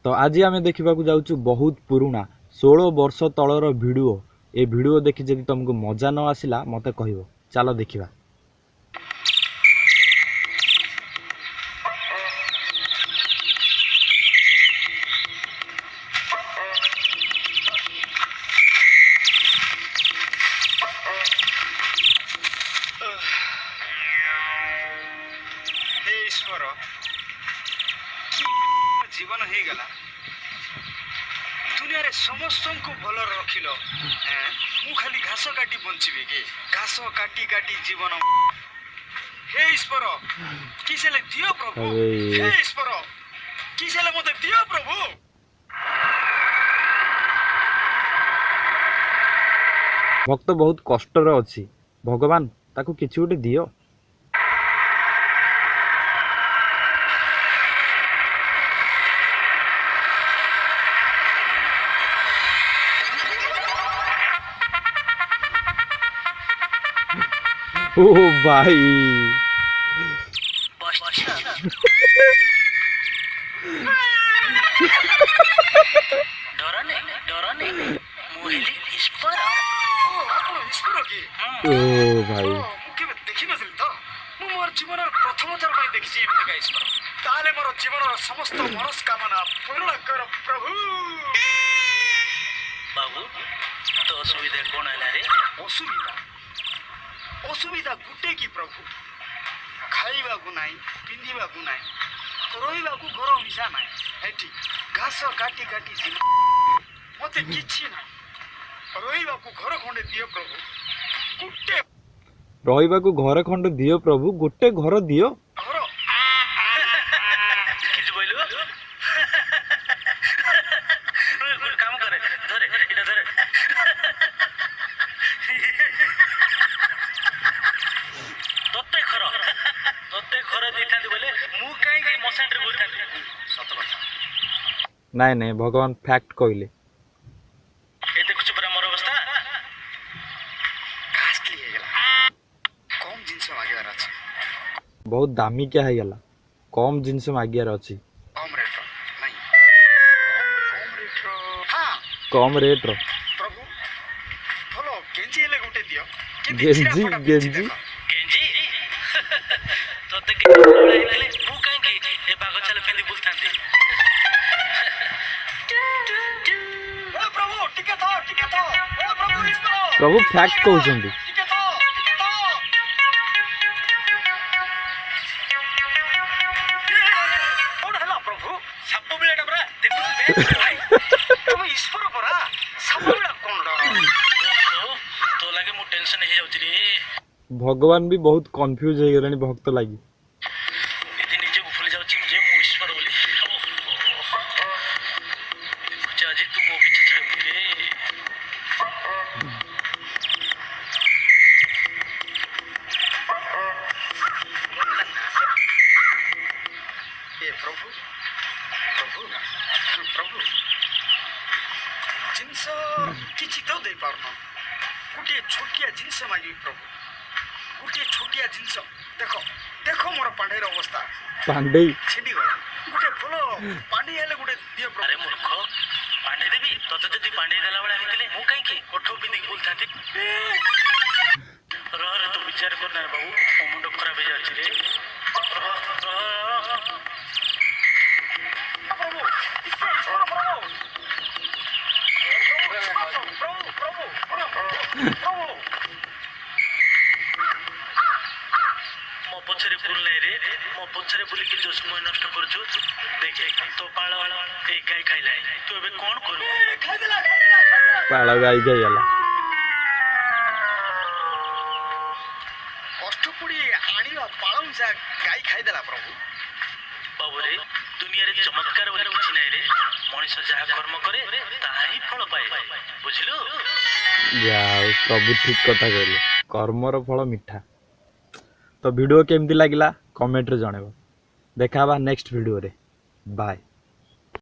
तो आज आम देखा जाऊँ बहुत पुराना 16 वर्ष तलर भिडियो। ए भिडियो देखी जब तुमको मजा न आसला मत कह चलो देखा। ईश्वर जीवन हो गला दुनिया रे समस्त को भल रखिल मु खाली घास काटी बंचबी कि घास काटी काटी जीवन। हे ईश्वर किसेले दियो प्रभु, हे ईश्वर किसेले मते दियो प्रभु। भक्त बहुत कष्ट अच्छी भगवान ताको किछि गोटे दियो। ओ भाई ओ भाई देखी नथिल तो मु मोर जीवन प्रथम थर पई देखि एमतिका ईश्वर ताले मोर जीवन समस्त मनस्कामना पूर्ण कर प्रभु। बाबू तो असुविधा कोन हला रे? असुविधा गुटे की प्रभु खाइबा को नाही, पिंदिबा को नाही, रोइबा को घर मिसा नाही, एठी घास काटी काटी जीवन मते किछि ना। रोइबा को घर खंडे दियो प्रभु, गुटे रहिबा को घर खंड दियो प्रभु, गोटे घर दियो। घर किछ बोलु कोन काम करे धरे इटा धरे तोते घर देखांती बोले मु काई के मसेंट रे बोलथांती सत कथा नहीं नहीं भगवान फैक्ट कहले। ए देखुछ पर हमर अवस्था कास्टली हे गेला कम जिंस मागेबार अछि, बहुत दामी क्या है गला कम जिनस मागियार अच्छी कम रेट नहीं हां कम रेट रो प्रभु भलो गेंजी हेले गुटे दियो। गेंजी गेंजी गेंजी तोते के बोले हेले मु काई के ए बाग चले पेंदी बोलथांती। ओ प्रभु टिके तो ओ प्रभु ईश्वर प्रभु फैक्ट कहउछंदी। टिके तो कोन हला प्रभु सब बेलेटा बरा देखु भाई तुम ईश्वर परा सब बेला कोन डर तो लागे मु टेंशन हे जाउती रे। भगवान भी बहुत कंफ्यूज हो गले भक्त लगी। इति निजे को भूल जाउची जे मु ईश्वर बोली कुछ आज तू मो पीछे छाड़ रे। ए प्रभु प्रभु प्रभु जिनस किछि तो दे पारनो गुटे छोटिया जिनस मागी प्रभु गुटे छोटिया जिनस देखो देखो मोर पांडेर अवस्था पांडे छिडी गला गुटे फुलो पांडे हेले गुटे दियो प्रभु। अरे मूर्ख पांडे देवी तोते जदी पांडे देला बळा हेतिले मु काई के कोठो पिंदी बोलथांती रो तो विचार करना बाबू ओ मुंड खराब हो जाची रे। प्रभु ईश्वर प्रभु प्रभु प्रभु मो पछरे भूल नहीं रे मो पछरे भूल के जो समय नष्ट करछु देखे तो पाळ ए गाय खाइला तू एबे कोन करू? खाइ देला पाळ गाई गला कष्ट पुड़ी आनिबा पाळम जा गाय खाइ देला प्रभु। बाबू रे दुनिया रे चमत्कार बोले किछि नहीं रे मनुष्य जहा कर्म करे ताहा ही फल पाए बुझिलु। जाओ प्रभु ठीक कथा कहले कर्मर फल मिठा। तो वीडियो केमती लगिला कमेंट रे जणेबो। देखा नेक्स्ट वीडियो रे बाय।